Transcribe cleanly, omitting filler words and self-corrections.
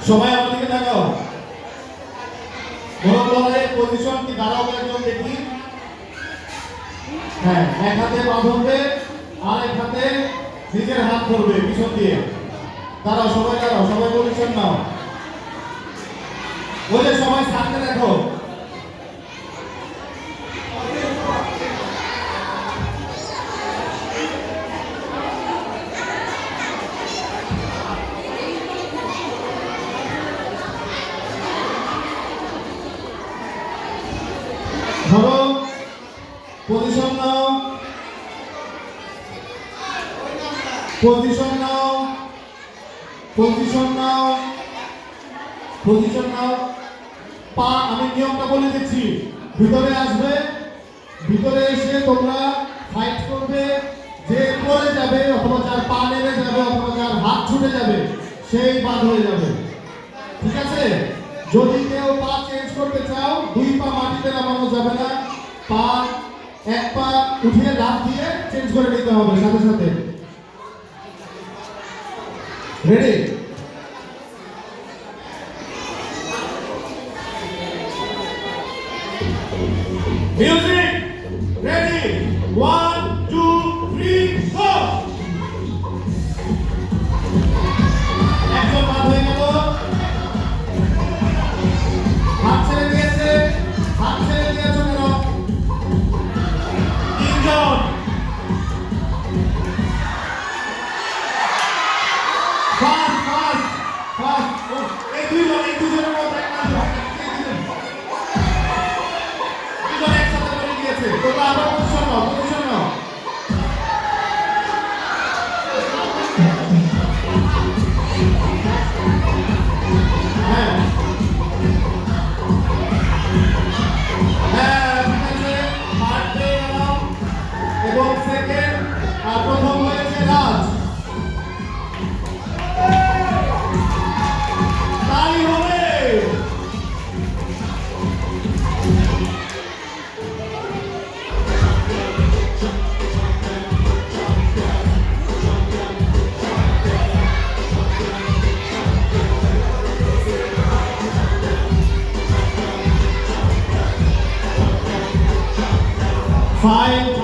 সবাই আমার দিকে তাকাও। মোরগ লড়াইয়ের পজিশন কি দাঁড়াও একজন দেখি। হ্যাঁ, এক হাতে পা ধরবে আর এক হাতে নিজের হাত ধরবে পিছন দিয়ে। দাঁড়াও, সবাই পজিশন নাও। ওই যে সবাই সামনে দেখো। ধরো, পজিশন নাও, পজিশন নাও, পজিশন নাও, পজিশন নাও। পা আমি নিয়মটা বলে দিচ্ছি। ভিতরে আসবে, ভিতরে এসে তোমরা ফাইট করবে। যে পড়ে যাবে অথবা যার পা নেমে যাবে অথবা যার হাত ছুটে যাবে সেই বাদ হয়ে যাবে। ঠিক আছে? যদি কেউ পা চেঞ্জ করতে চাও, দুই পা মাটিতে নামানো যাবে না। পা এক পা উঠিয়ে লাফ দিয়ে চেঞ্জ করে নিতে হবে সাথে সাথে। রেডি? মিউজিক রেডি, 1 2 3 গো। একজন বাদ হয়ে গেল, হাত ছেড়ে দিয়েছে। হাত ছেড়ে দিয়েছো কেন? তিনজন। Fast fast fast. এই দুজনের মধ্যে একটা দুজন একসাথে করে গিয়েছে। তোমরা আবার পজিশন নাও, পজিশন নাও। হ্যাঁ হ্যাঁ, ঠিক আছে। হাত দিয়ে নাও এবং সেকেন্ড আর প্রথম হয়েছে রাজ। তাই হবে। ফাইন।